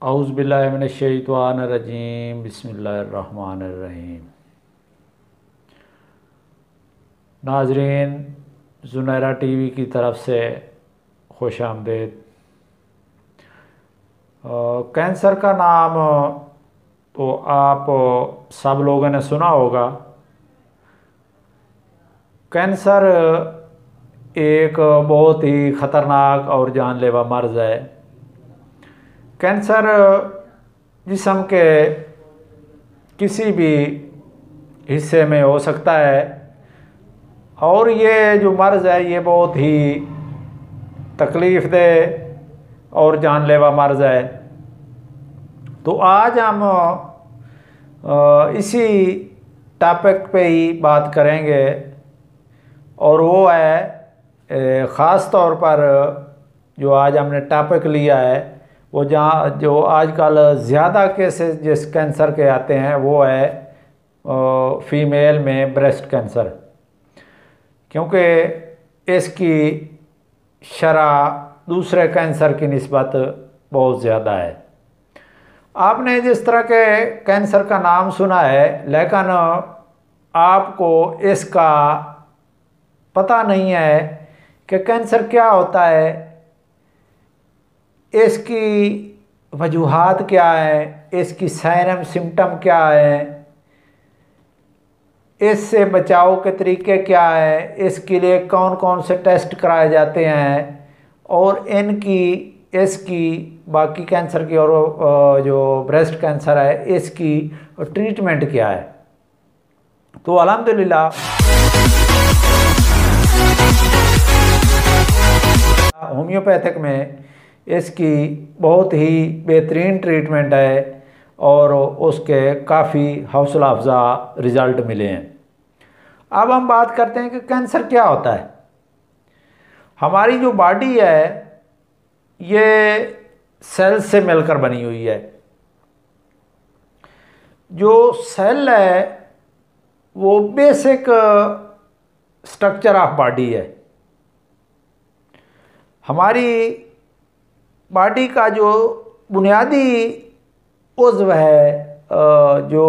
औज़ु बिल्लाहि मिनश शैतानिर रजीम बिस्मिल्लाहिर रहमानिर रहीम। नाजरीन, ज़ुनैरा टीवी की तरफ से खुश आमदीद। कैंसर का नाम तो आप सब लोगों ने सुना होगा। कैंसर एक बहुत ही ख़तरनाक और जानलेवा मर्ज़ है। कैंसर जिस्म के किसी भी हिस्से में हो सकता है और ये जो मर्ज़ है ये बहुत ही तकलीफ़देह और जानलेवा मर्ज़ है। तो आज हम इसी टॉपिक पे ही बात करेंगे और वो है ख़ास तौर पर जो आज हमने टॉपिक लिया है वो जो आजकल ज़्यादा केसेस जिस कैंसर के आते हैं वो है फ़ीमेल में ब्रेस्ट कैंसर, क्योंकि इसकी शरह दूसरे कैंसर की निस्बत बहुत ज़्यादा है। आपने जिस तरह के कैंसर का नाम सुना है, लेकिन आपको इसका पता नहीं है कि कैंसर क्या होता है, इसकी वजूहात क्या है, इसकी साइन सिम्टम क्या है, इससे बचाव के तरीके क्या है, इसके लिए कौन कौन से टेस्ट कराए जाते हैं और इसकी बाकी कैंसर की और जो ब्रेस्ट कैंसर है इसकी ट्रीटमेंट क्या है। तो अल्हम्दुलिल्लाह होम्योपैथिक में इसकी बहुत ही बेहतरीन ट्रीटमेंट है और उसके काफ़ी हौसला अफजा रिज़ल्ट मिले हैं। अब हम बात करते हैं कि कैंसर क्या होता है। हमारी जो बॉडी है ये सेल से मिलकर बनी हुई है। जो सेल है वो बेसिक स्ट्रक्चर ऑफ बॉडी है। हमारी बॉडी का जो बुनियादी उज़्व है, जो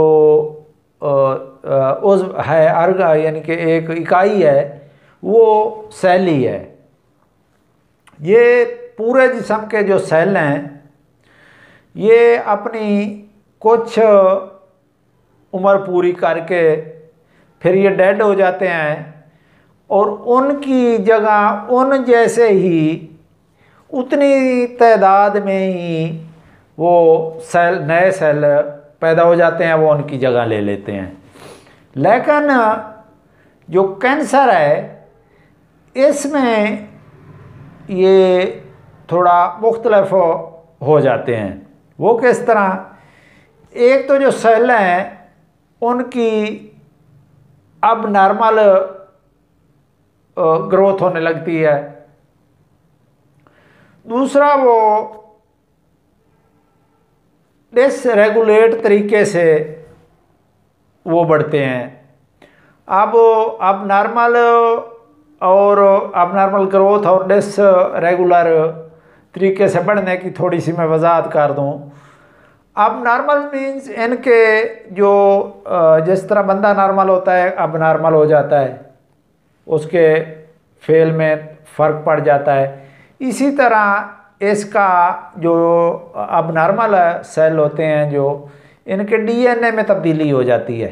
उज़्व है अर्ग यानी कि एक इकाई है, वो सेल ही है। ये पूरे जिस्म के जो सेल हैं ये अपनी कुछ उम्र पूरी करके फिर ये डेड हो जाते हैं और उनकी जगह उन जैसे ही उतनी तादाद में ही वो नए सेल पैदा हो जाते हैं, वो उनकी जगह ले लेते हैं। लेकिन जो कैंसर है इसमें ये थोड़ा मुख्तलिफ हो जाते हैं। वो किस तरह? एक तो जो सेल हैं उनकी अब नॉर्मल ग्रोथ होने लगती है। दूसरा वो डिसरेगुलेट तरीके से वो बढ़ते हैं। अब नॉर्मल और अब नॉर्मल ग्रोथ और डिसरेगुलर तरीके से बढ़ने की थोड़ी सी मैं वजाहत कर दूं। अब नॉर्मल मीन्स इनके जो जिस तरह बंदा नॉर्मल होता है अब नॉर्मल हो जाता है, उसके फेल में फ़र्क पड़ जाता है। इसी तरह इसका जो अब नॉर्मल सेल होते हैं जो इनके डीएनए में तब्दीली हो जाती है।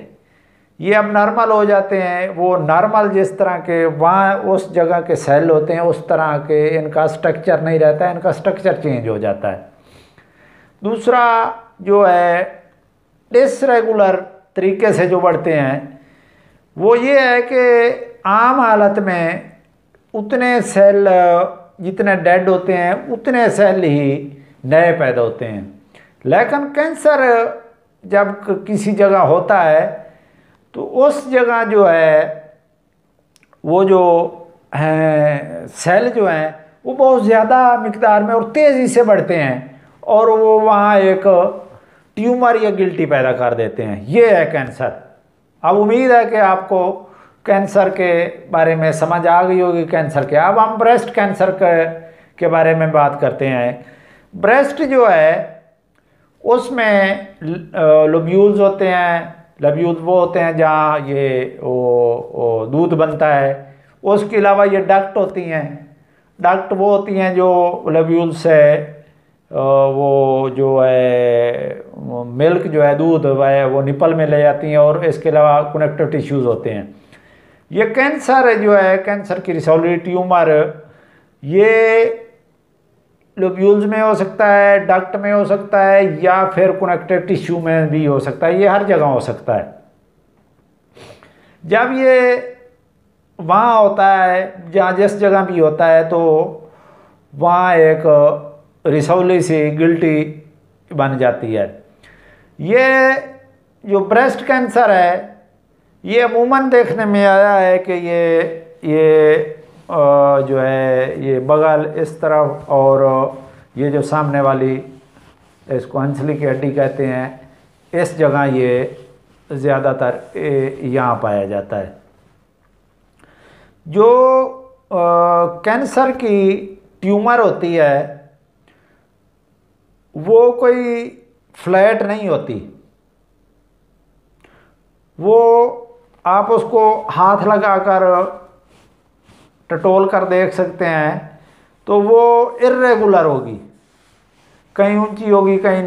ये अब नॉर्मल हो जाते हैं, वो नॉर्मल जिस तरह के वहाँ उस जगह के सेल होते हैं उस तरह के इनका स्ट्रक्चर नहीं रहता है, इनका स्ट्रक्चर चेंज हो जाता है। दूसरा जो है डिसरेगुलर तरीके से जो बढ़ते हैं वो ये है कि आम हालत में उतने सेल जितने डेड होते हैं उतने सेल ही नए पैदा होते हैं। लेकिन कैंसर जब किसी जगह होता है तो उस जगह जो है वो जो हैं सेल जो हैं वो बहुत ज़्यादा मिकदार में और तेज़ी से बढ़ते हैं और वो वहाँ एक ट्यूमर या गिल्टी पैदा कर देते हैं। ये है कैंसर। अब उम्मीद है कि आपको कैंसर के बारे में समझ आ गई होगी कैंसर क्या। अब हम ब्रेस्ट कैंसर के बारे में बात करते हैं। ब्रेस्ट जो है उसमें लोब्यूल्स होते हैं। लोब्यूल्स वो होते हैं जहाँ ये वो दूध बनता है। उसके अलावा ये डक्ट होती हैं। डक्ट वो होती हैं जो लोब्यूल्स है वो जो है मिल्क जो है दूध है वो निपल में ले जाती हैं। और इसके अलावा कनेक्टिव टिश्यूज़ होते हैं। ये कैंसर जो है, कैंसर की रिसोली ट्यूमर, ये लोब्यूल्स में हो सकता है, डक्ट में हो सकता है, या फिर कनेक्टिव टिश्यू में भी हो सकता है। ये हर जगह हो सकता है। जब ये वहाँ होता है, जहाँ जिस जगह भी होता है, तो वहाँ एक रिसोली सी गिल्टी बन जाती है। ये जो ब्रेस्ट कैंसर है, ये अमूमन देखने में आया है कि ये जो है ये बगल इस तरफ, और ये जो सामने वाली, इसको हंसली की हड्डी कहते हैं, इस जगह ये ज़्यादातर यहाँ पाया जाता है। जो कैंसर की ट्यूमर होती है वो कोई फ्लैट नहीं होती। वो आप उसको हाथ लगाकर टटोल कर देख सकते हैं, तो वो इर्रेगुलर होगी। कहीं ऊंची होगी, कहीं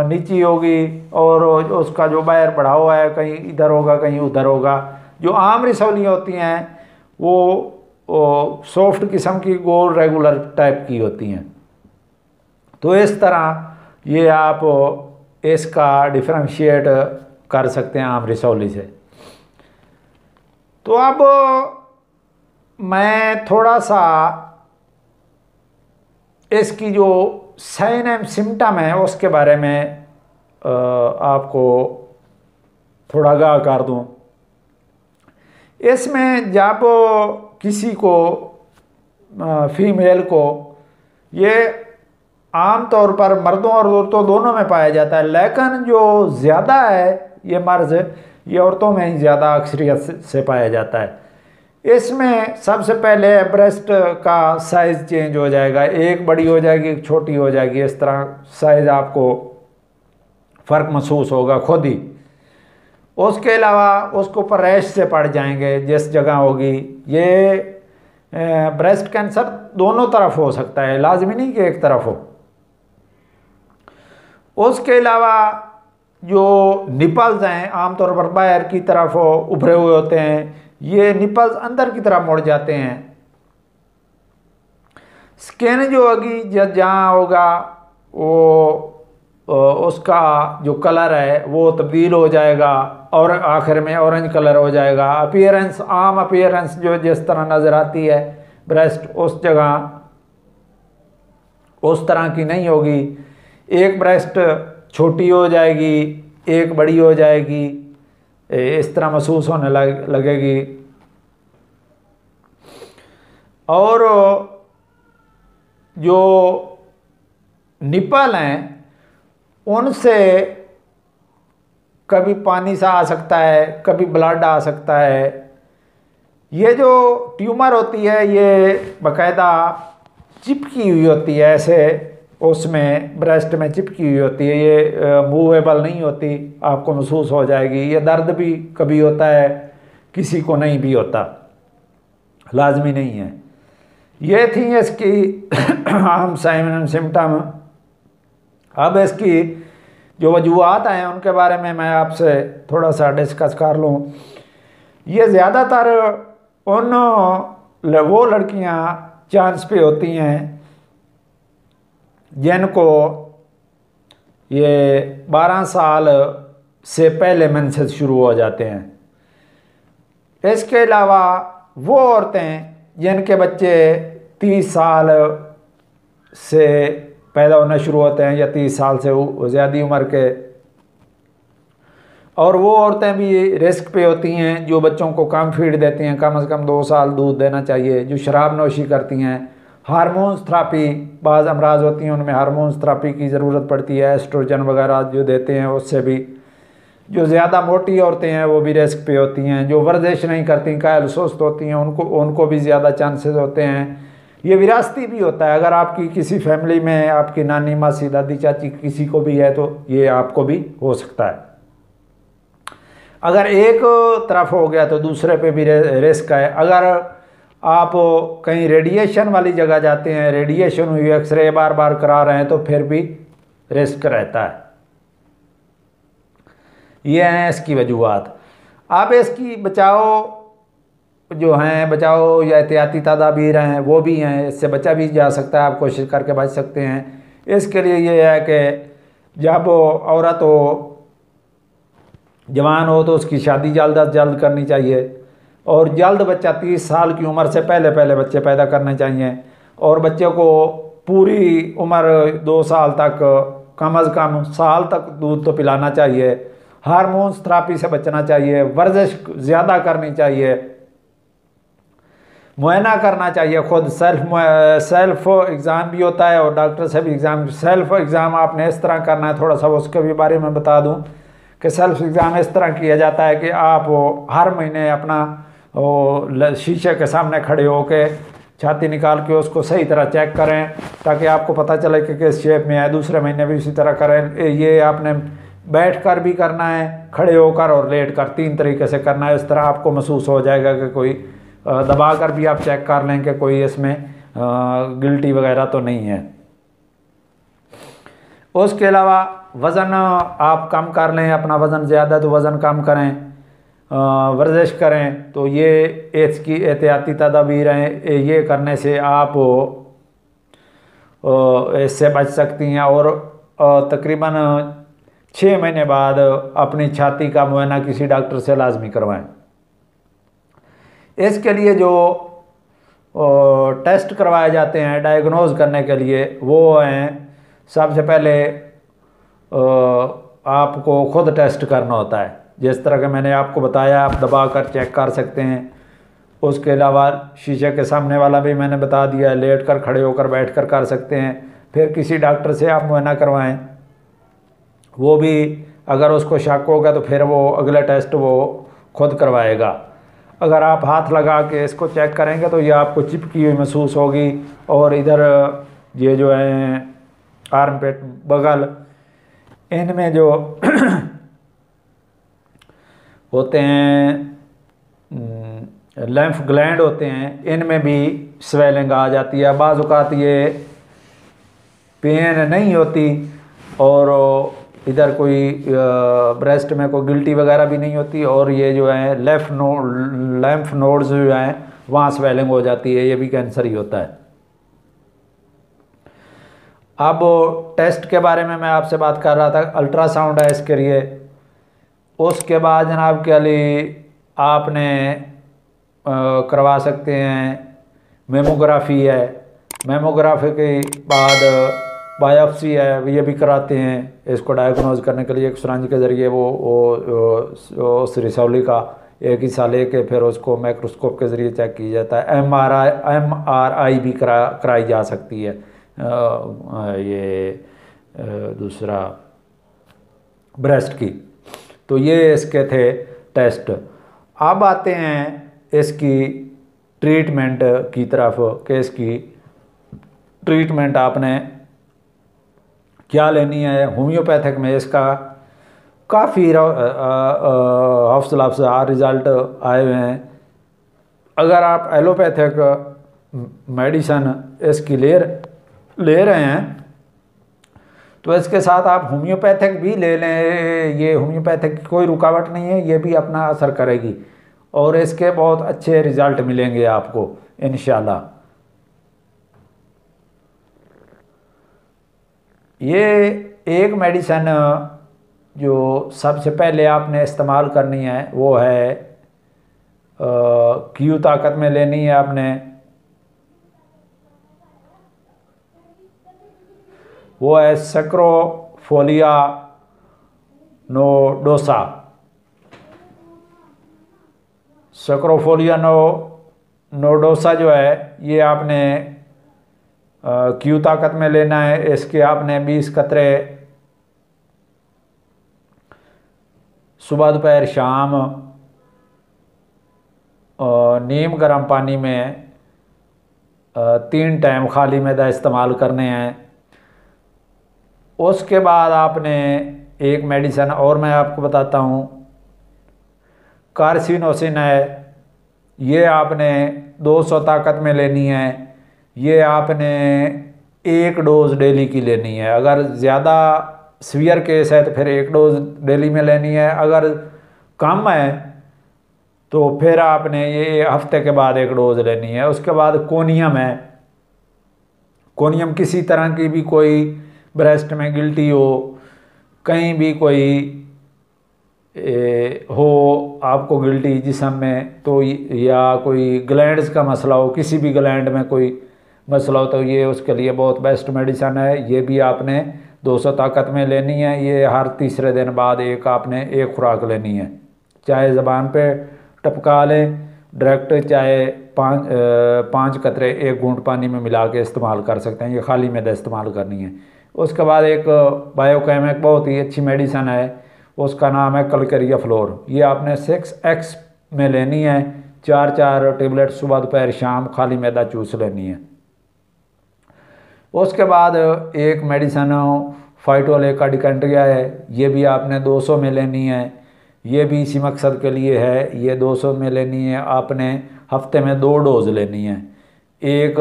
नीची होगी, और उसका जो बाहर बढ़ा हुआ है कहीं इधर होगा, कहीं उधर होगा। जो आम रिसोली होती हैं वो सॉफ्ट किस्म की गोल रेगुलर टाइप की होती हैं। तो इस तरह ये आप इसका डिफरेंशिएट कर सकते हैं आम रिसोली से। तो अब मैं थोड़ा सा इसकी जो साइन एंड सिम्टम है उसके बारे में आपको थोड़ा आगाह कर दूं। इसमें जब किसी को फीमेल को, ये आम तौर पर मर्दों और औरतों दोनों में पाया जाता है, लेकिन जो ज़्यादा है ये मर्ज, ये औरतों में ही ज़्यादा अक्सरियत से पाया जाता है। इसमें सबसे पहले ब्रेस्ट का साइज़ चेंज हो जाएगा, एक बड़ी हो जाएगी, एक छोटी हो जाएगी। इस तरह साइज़ आपको फ़र्क महसूस होगा खुद ही। उसके अलावा उसके ऊपर रैश से पड़ जाएंगे जिस जगह होगी। ये ब्रेस्ट कैंसर दोनों तरफ हो सकता है, लाजमी नहीं कि एक तरफ हो। उसके अलावा जो निपल्स हैं आमतौर पर बाहर की तरफ उभरे हुए होते हैं, ये निपल्स अंदर की तरफ मुड़ जाते हैं। स्किन जो होगी जहाँ होगा वो उसका जो कलर है वो तब्दील हो जाएगा और आखिर में ऑरेंज कलर हो जाएगा। अपीयरेंस, आम अपीयरेंस जो जिस तरह नज़र आती है ब्रेस्ट, उस जगह उस तरह की नहीं होगी। एक ब्रेस्ट छोटी हो जाएगी, एक बड़ी हो जाएगी, इस तरह महसूस होने लगेगी। और जो निपल हैं उनसे कभी पानी सा आ सकता है, कभी ब्लड आ सकता है। ये जो ट्यूमर होती है ये बाकायदा चिपकी हुई होती है, ऐसे उसमें ब्रेस्ट में चिपकी हुई होती है। ये मूवेबल नहीं होती, आपको महसूस हो जाएगी। ये दर्द भी कभी होता है, किसी को नहीं भी होता, लाजमी नहीं है। ये थी इसकी आम साइन एंड सिम्टम। अब इसकी जो वजूहात हैं उनके बारे में मैं आपसे थोड़ा सा डिस्कस कर लूँ। ये ज़्यादातर उन वो लड़कियाँ चांस पे होती हैं जिनको ये 12 साल से पहले मेंसेस शुरू हो जाते हैं। इसके अलावा वो औरतें जिनके बच्चे 30 साल से पैदा होना शुरू होते हैं या 30 साल से ज़्यादा उम्र के, और वो औरतें भी रिस्क पे होती हैं जो बच्चों को कम फीड देती हैं, कम से कम 2 साल दूध देना चाहिए, जो शराब नोशी करती हैं, हार्मोन्स थेरेपी, बाज़ अमराज होती हैं उनमें हार्मोन्स थेरेपी की ज़रूरत पड़ती है, एस्ट्रोजन वगैरह जो देते हैं उससे भी। जो ज़्यादा मोटी औरतें हैं वो भी रिस्क पे होती हैं, जो वर्जिश नहीं करती, कायल सुस्त होती हैं, उनको भी ज़्यादा चांसेस होते हैं। ये विरासती भी होता है। अगर आपकी किसी फैमिली में आपकी नानी, मासी, दादी, चाची किसी को भी है तो ये आपको भी हो सकता है। अगर एक तरफ हो गया तो दूसरे पे भी रिस्क है। अगर आप कहीं रेडिएशन वाली जगह जाते हैं, रेडिएशन हुई, एक्सरे बार बार करा रहे हैं, तो फिर भी रिस्क रहता है। ये हैं इसकी वजूहात। आप इसकी बचाव जो हैं, बचाव या एहतियाती तदाबीर हैं वो भी हैं, इससे बचा भी जा सकता है, आप कोशिश करके बच सकते हैं। इसके लिए ये है कि जब औरत हो, जवान हो, तो उसकी शादी जल्द अज जल्द करनी चाहिए और जल्द बच्चा 30 साल की उम्र से पहले पहले बच्चे पैदा करने चाहिए। और बच्चे को पूरी उम्र 2 साल तक, कम अज़ कम साल तक दूध तो पिलाना चाहिए। हार्मोन्स थेरेपी से बचना चाहिए, वर्जिश ज़्यादा करनी चाहिए, मुआयना करना चाहिए खुद। सेल्फ एग्ज़ाम भी होता है और डॉक्टर से भी एग्ज़ाम। सेल्फ एग्ज़ाम आपने इस तरह करना है, थोड़ा सा उसके भी बारे में बता दूं कि सेल्फ एग्ज़ाम इस तरह किया जाता है कि आप हर महीने अपना शीशे के सामने खड़े होकर छाती निकाल के उसको सही तरह चेक करें, ताकि आपको पता चले कि किस शेप में है। दूसरे महीने भी इसी तरह करें। ये आपने बैठ कर भी करना है, खड़े होकर और लेट कर, 3 तरीके से करना है। इस तरह आपको महसूस हो जाएगा कि कोई दबा कर भी आप चेक कर लें कि कोई इसमें गिल्टी वगैरह तो नहीं है। उसके अलावा वज़न आप कम कर लें, अपना वज़न ज़्यादा तो वज़न कम करें, वर्जिश करें। तो ये इसकी एहतियाती तदाबीर हैं, ये करने से आप इससे बच सकती हैं। और तकरीबन 6 महीने बाद अपनी छाती का मुआयना किसी डॉक्टर से लाजमी करवाएं। इसके लिए जो टेस्ट करवाए जाते हैं डायग्नोज करने के लिए, वो हैं, सबसे पहले आपको खुद टेस्ट करना होता है, जिस तरह के मैंने आपको बताया, आप दबा कर चेक कर सकते हैं। उसके अलावा शीशे के सामने वाला भी मैंने बता दिया, लेट कर, खड़े होकर, बैठ कर सकते हैं। फिर किसी डॉक्टर से आप मुआयना करवाएं, वो भी अगर उसको शक होगा तो फिर वो अगला टेस्ट वो खुद करवाएगा। अगर आप हाथ लगा के इसको चेक करेंगे तो ये आपको चिपकी हुई महसूस होगी। और इधर ये जो है आर्मपेट, बगल, इनमें जो होते हैं लिम्फ ग्लैंड होते हैं, इनमें भी स्वेलिंग आ जाती है। बाज़ औक़ात ये पेन नहीं होती और इधर कोई ब्रेस्ट में कोई गिल्टी वगैरह भी नहीं होती, और ये जो है लिम्फ नोड्स जो हैं वहाँ स्वेलिंग हो जाती है। ये भी कैंसर ही होता है। अब टेस्ट के बारे में मैं आपसे बात कर रहा था, अल्ट्रासाउंड है इसके लिए। उसके बाद जनाब के लिए आपने करवा सकते हैं मेमोग्राफी है। मेमोग्राफी के बाद बायोप्सी है, ये भी कराते हैं। इसको डायग्नोज करने के लिए एक सुरंज के ज़रिए वो उस रिसौली का एक हिस्सा लेके फिर उसको माइक्रोस्कोप के ज़रिए चेक किया जाता है। MRI भी कराई जा सकती है। ये दूसरा ब्रेस्ट की। तो ये इसके थे टेस्ट। अब आते हैं इसकी ट्रीटमेंट की तरफ कि इसकी ट्रीटमेंट आपने क्या लेनी है। होम्योपैथिक में इसका काफ़ी हौसला अफजा रिज़ल्ट आए हुए हैं। अगर आप एलोपैथिक मेडिसन इसकी ले रहे हैं तो इसके साथ आप होम्योपैथिक भी ले लें। ये होम्योपैथिक की कोई रुकावट नहीं है, ये भी अपना असर करेगी और इसके बहुत अच्छे रिज़ल्ट मिलेंगे आपको इंशाल्लाह। ये एक मेडिसन जो सबसे पहले आपने इस्तेमाल करनी है वो है क्यू ताकत में लेनी है आपने। वो है सैक्रोफोलिया नोडोसा। सैक्रोफोलिया नोडोसा जो है ये आपने क्यू ताकत में लेना है। इसके आपने 20 कतरे सुबह, दोपहर, शाम नीम गर्म पानी में 3 टाइम खाली मैदा इस्तेमाल करने हैं। उसके बाद आपने एक मेडिसिन और मैं आपको बताता हूँ, कार्सिनोसिन है। ये आपने 200 ताकत में लेनी है। ये आपने 1 डोज डेली की लेनी है। अगर ज़्यादा सीवियर केस है तो फिर 1 डोज डेली में लेनी है। अगर कम है तो फिर आपने ये हफ्ते के बाद 1 डोज लेनी है। उसके बाद कोनियम है। कोनियम किसी तरह की भी कोई ब्रेस्ट में गिल्टी हो, कहीं भी कोई हो आपको गिल्टी जिस्म में, तो या कोई ग्लैंड्स का मसला हो, किसी भी ग्लैंड में कोई मसला हो, तो ये उसके लिए बहुत बेस्ट मेडिसिन है। ये भी आपने 200 ताकत में लेनी है। ये हर तीसरे दिन बाद आपने एक खुराक लेनी है। चाहे ज़बान पे टपका लें डायरेक्ट, चाहे 5 कतरे 1 घूंट पानी में मिला के इस्तेमाल कर सकते हैं। ये खाली मैदा इस्तेमाल करनी है। उसके बाद एक बायोकेम एक बहुत ही अच्छी मेडिसिन है, उसका नाम है कलकरिया फ्लोर। ये आपने 6x में लेनी है। 4 टेबलेट सुबह दोपहर शाम खाली मैदा चूस लेनी है। उसके बाद एक मेडिसिन फाइटोले का डिकेंट्रिया है। ये भी आपने 200 में लेनी है। ये भी इसी मकसद के लिए है। ये 200 में लेनी है। आपने हफ्ते में 2 डोज लेनी है। एक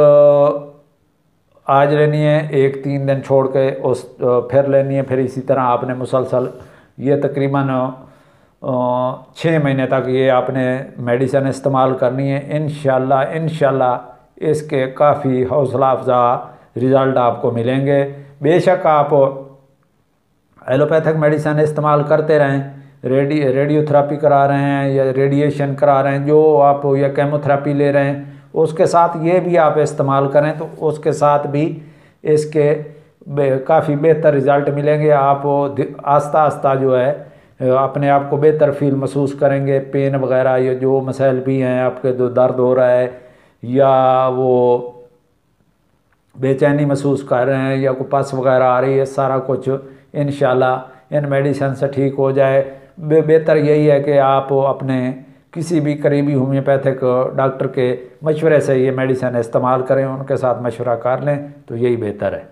आज लेनी है, एक 3 दिन छोड़ के उस फिर लेनी है। फिर इसी तरह आपने मुसलसल ये तकरीबन 6 महीने तक ये आपने मेडिसिन इस्तेमाल करनी है। इंशाल्लाह इसके काफ़ी हौसला अफजा रिज़ल्ट आपको मिलेंगे। बेशक आप एलोपैथिक मेडिसिन इस्तेमाल करते रहें, रेडियोथेरापी करा रहे हैं या रेडिएशन करा रहे हैं, जो आप या केमोथेरापी ले रहे हैं, उसके साथ ये भी आप इस्तेमाल करें तो उसके साथ भी इसके काफ़ी बेहतर रिज़ल्ट मिलेंगे। आप आस्ता आस्ता जो है अपने आप को बेहतर फील महसूस करेंगे। पेन वगैरह ये जो मसाइल भी हैं, आपके जो दर्द हो रहा है या वो बेचैनी महसूस कर रहे हैं या कोई पस वगैरह आ रही है, सारा कुछ इंशाल्लाह इन मेडिसिन से ठीक हो जाए। बेहतर यही है कि आप अपने किसी भी करीबी होम्योपैथिक डॉक्टर के मशवरे से ये मेडिसिन इस्तेमाल करें, उनके साथ मशवरा कर लें तो यही बेहतर है।